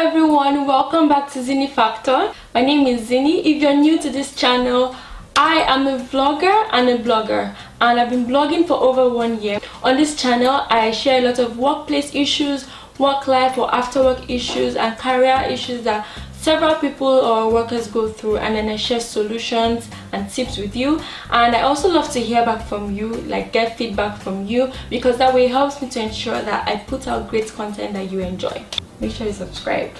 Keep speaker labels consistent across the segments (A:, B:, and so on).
A: everyone, welcome back to Zini Factor. My name is Zini. If you're new to this channel, I am a vlogger and a blogger, and I've been blogging for over 1 year. On this channel, I share a lot of workplace issues, work life or after work issues, and career issues that several people or workers go through, and then I share solutions and tips with you. And I also love to hear back from you, like get feedback from you, because that way it helps me to ensure that I put out great content that you enjoy. Make sure you subscribe.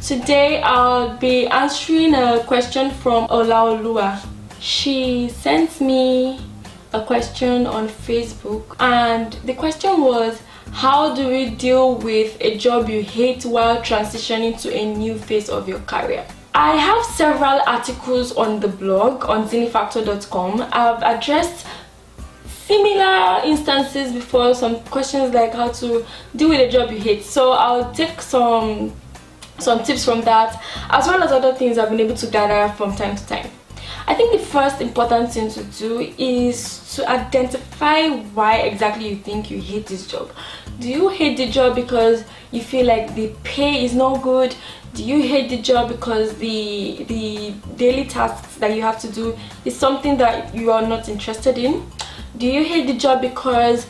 A: Today I'll be answering a question from Olaoluwa. She sent me a question on Facebook, and the question was, how do we deal with a job you hate while transitioning to a new phase of your career? I have several articles on the blog on zinifactor.com. I've addressed similar instances before, some questions like how to deal with a job you hate. So I'll take some tips from that, as well as other things I've been able to gather from time to time. I think the first important thing to do is to identify why exactly you think you hate this job. Do you hate the job because you feel like the pay is no good? Do you hate the job because the daily tasks that you have to do is something that you are not interested in? Do you hate the job because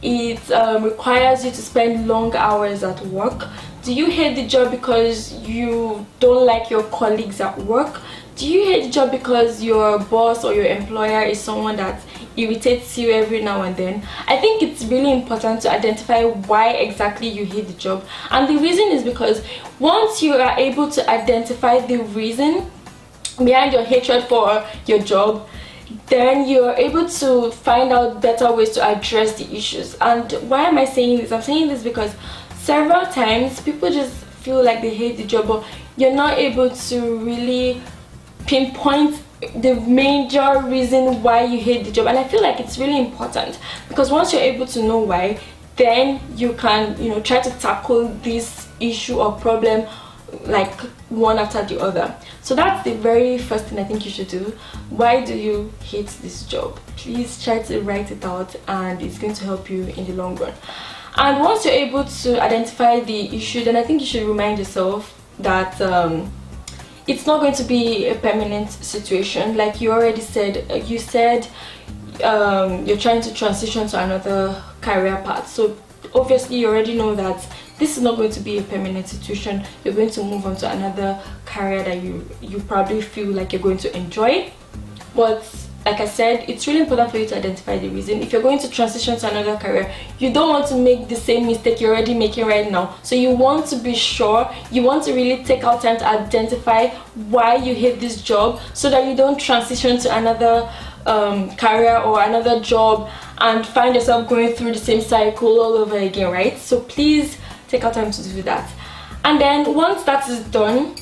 A: it requires you to spend long hours at work? Do you hate the job because you don't like your colleagues at work? Do you hate the job because your boss or your employer is someone that irritates you every now and then? I think it's really important to identify why exactly you hate the job. And the reason is because once you are able to identify the reason behind your hatred for your job, then you're able to find out better ways to address the issues. And why am I saying this? I'm saying this because several times people just feel like they hate the job, but you're not able to really pinpoint the major reason why you hate the job. And I feel like it's really important, because once you're able to know why, then you can try to tackle this issue or problem like one after the other. So that's the very first thing I think you should do. Why do you hate this job? Please try to write it out, and it's going to help you in the long run. And once you're able to identify the issue, then I think you should remind yourself that it's not going to be a permanent situation. Like you already said, you said you're trying to transition to another career path. So obviously you already know that this is not going to be a permanent situation. You're going to move on to another career that you probably feel like you're going to enjoy. But like I said, it's really important for you to identify the reason. If you're going to transition to another career, you don't want to make the same mistake you're already making right now. So you want to be sure, you want to really take out time to identify why you hate this job, so that you don't transition to another career or another job and find yourself going through the same cycle all over again, right? So please take out time to do that. And then once that is done,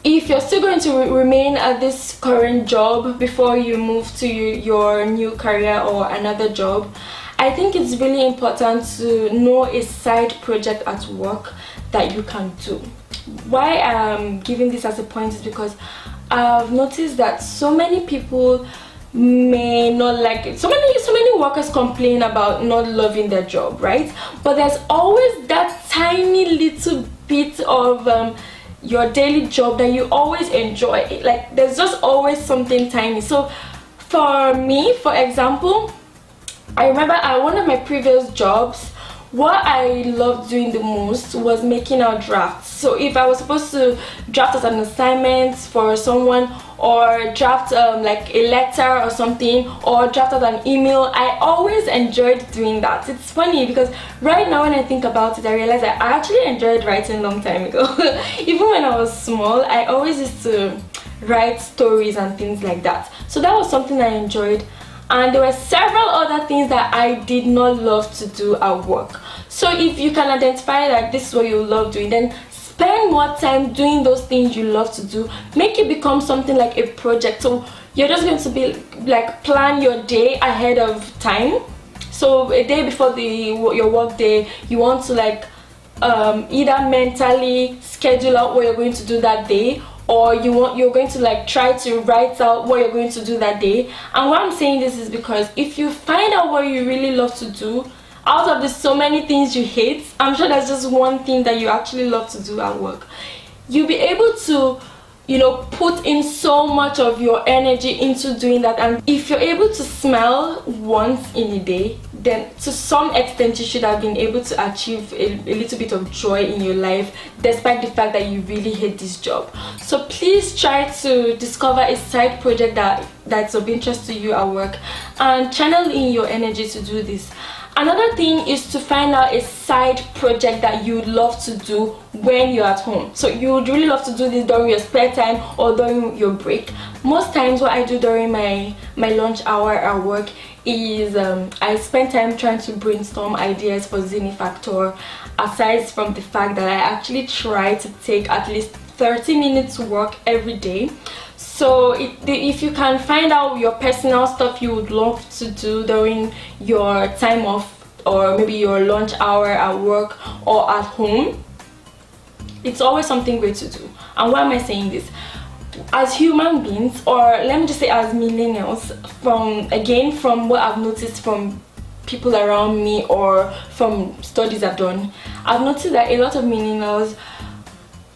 A: if you're still going to remain at this current job before you move to your new career or another job, I think it's really important to know a side project at work that you can do. Why I'm giving this as a point is because I've noticed that so many people may not like it. So many workers complain about not loving their job, right? But there's always that tiny little bit of your daily job that you always enjoy. Like there's just always something tiny. So for me, for example, I remember at one of my previous jobs, what I loved doing the most was making out drafts. So if I was supposed to draft as an assignment for someone, or draft like a letter or something, or draft as an email, I always enjoyed doing that. It's funny because right now when I think about it, I realize that I actually enjoyed writing a long time ago. Even when I was small, I always used to write stories and things like that. So that was something I enjoyed. And there were several other things that I did not love to do at work. So if you can identify that this is what you love doing, then spend more time doing those things you love to do. Make it become something like a project. So you're just going to be like, plan your day ahead of time. So a day before your work day, you want to like either mentally schedule out what you're going to do that day, or you're going to like try to write out what you're going to do that day. And why I'm saying this is because if you find out what you really love to do out of the so many things you hate, I'm sure there's just one thing that you actually love to do at work. You'll be able to, you know, put in so much of your energy into doing that. And if you're able to smile once in a day, then to some extent you should have been able to achieve a little bit of joy in your life, despite the fact that you really hate this job. So please try to discover a side project that's of interest to you at work and channel in your energy to do this. Another thing is to find out a side project that you love to do when you're at home. So you would really love to do this during your spare time or during your break. Most times what I do during my lunch hour at work is I spend time trying to brainstorm ideas for Zini Factor, aside from the fact that I actually try to take at least 30 minutes work every day. So if you can find out your personal stuff you would love to do during your time off, or maybe your lunch hour at work or at home, it's always something great to do. And why am I saying this? As human beings, or let me just say as millennials, from what I've noticed from people around me or from studies I've done, I've noticed that a lot of millennials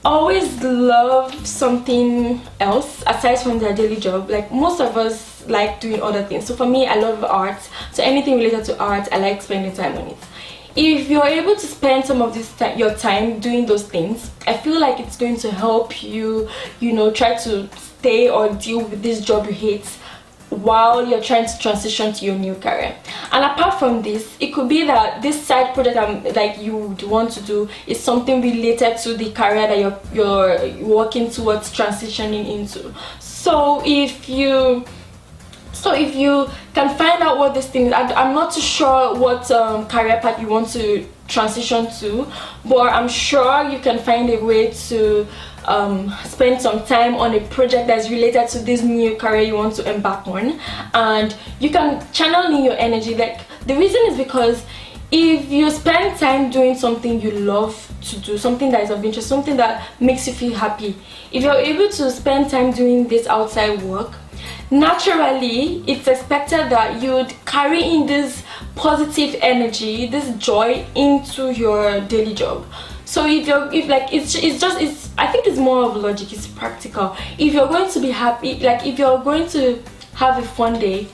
A: always love something else aside from their daily job. Like most of us like doing other things. So for me, I love art, so anything related to art, I like spending time on it. If you're able to spend some of your time doing those things, I feel like it's going to help you, you know, try to stay or deal with this job you hate while you're trying to transition to your new career. And apart from this, it could be that this side project like you would want to do is something related to the career that you're working towards transitioning into. So if you can find out what this thing is, I'm not too sure what career path you want to transition to, but I'm sure you can find a way to spend some time on a project that's related to this new career you want to embark on, and you can channel in your energy. Like, the reason is because if you spend time doing something you love to do, something that is of interest, something that makes you feel happy, if you're able to spend time doing this outside work, naturally it's expected that you'd carry in this positive energy, this joy into your daily job. So I think it's more of logic, it's practical. If you're going to be happy, like if you're going to have a fun day,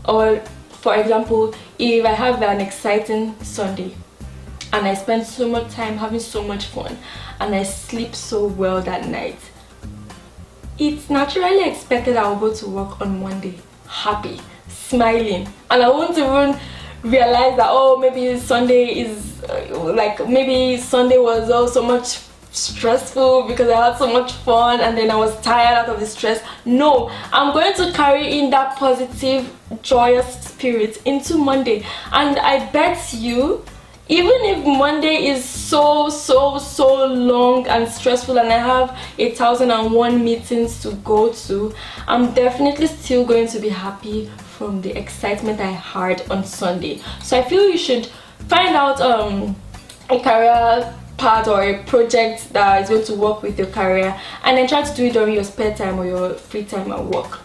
A: or for example, if I have an exciting Sunday and I spend so much time having so much fun and I sleep so well that night, it's naturally expected I'll go to work on Monday happy, smiling, and I won't even realize that, oh, maybe Sunday is maybe Sunday was so much stressful because I had so much fun and then I was tired out of the stress. No, I'm going to carry in that positive, joyous spirit into Monday. And I bet you, even if Monday is so long and stressful and I have 1,001 meetings to go to, I'm definitely still going to be happy from the excitement I had on Sunday. So I feel you should find out a career path or a project that is going to work with your career, and then try to do it during your spare time or your free time at work.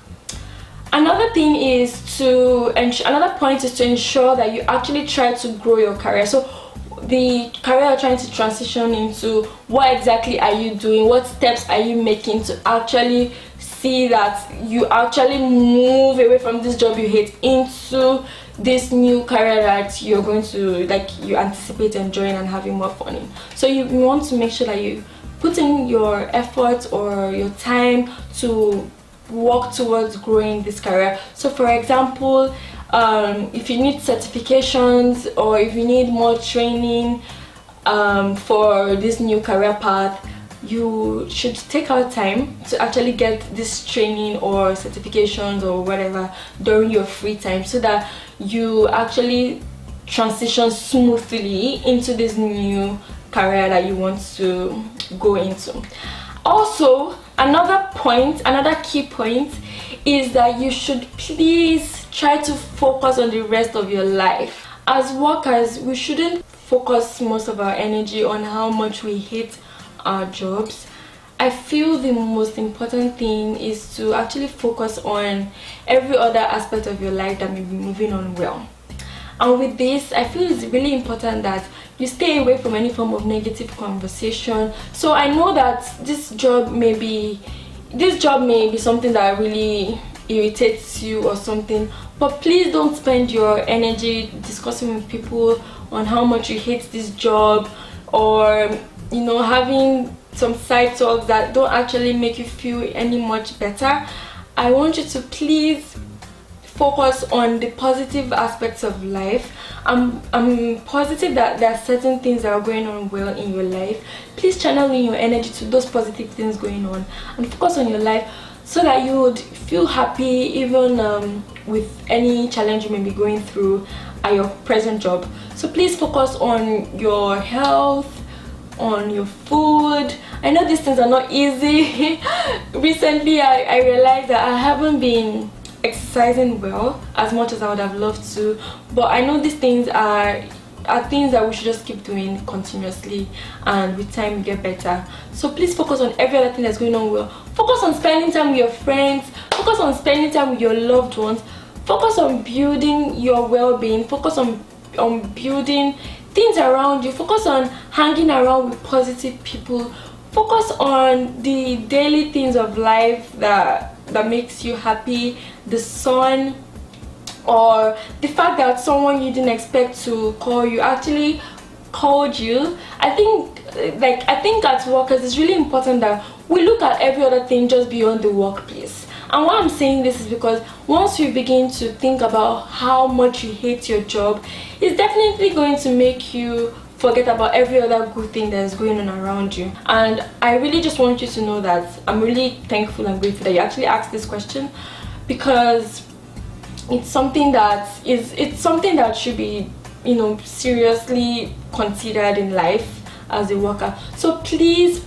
A: Another point is to ensure that you actually try to grow your career. So the career you're trying to transition into, what exactly are you doing? What steps are you making to actually see that you actually move away from this job you hate into this new career that you're going to, you anticipate enjoying and having more fun in. So you want to make sure that you put in your effort or your time to work towards growing this career. So for example, if you need certifications or if you need more training for this new career path, you should take out time to actually get this training or certifications or whatever during your free time, so that you actually transition smoothly into this new career that you want to go into. Also, another key point is that you should please try to focus on the rest of your life. As workers, we shouldn't focus most of our energy on how much we hate our jobs. I feel the most important thing is to actually focus on every other aspect of your life that may be moving on well. And with this, I feel it's really important that you stay away from any form of negative conversation. So I know that this job may be something that really irritates you or something, but please don't spend your energy discussing with people on how much you hate this job, or having some side talks that don't actually make you feel any much better. I want you to please focus on the positive aspects of life. I'm positive that there are certain things that are going on well in your life. Please channel in your energy to those positive things going on and focus on your life, so that you would feel happy even with any challenge you may be going through at your present job. So please focus on your health, on your food. I know these things are not easy. Recently I realized that I haven't been exercising well as much as I would have loved to, but I know these things are things that we should just keep doing continuously, and with time we get better. So please focus on every other thing that's going on well. Focus on spending time with your friends, focus on spending time with your loved ones, focus on building your well-being, focus on building things around you, focus on hanging around with positive people, focus on the daily things of life that makes you happy, the sun, or the fact that someone you didn't expect to call you actually called you. I think at workers it's really important that we look at every other thing just beyond the workplace. And why I'm saying this is because once you begin to think about how much you hate your job, it's definitely going to make you forget about every other good thing that is going on around you. And I really just want you to know that I'm really thankful and grateful that you actually asked this question, because it's something that should be seriously considered in life as a worker. So please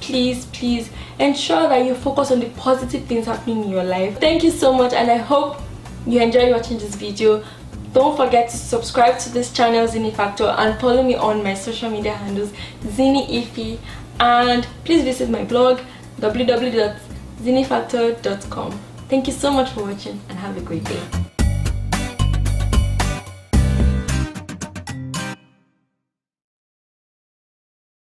A: ensure that you focus on the positive things happening in your life. Thank you so much, and I hope you enjoy watching this video. Don't forget to subscribe to this channel, Zini Factor, and follow me on my social media handles, Zini Ifi, and please visit my blog, www.zinifactor.com. Thank you so much for watching, and have a great day.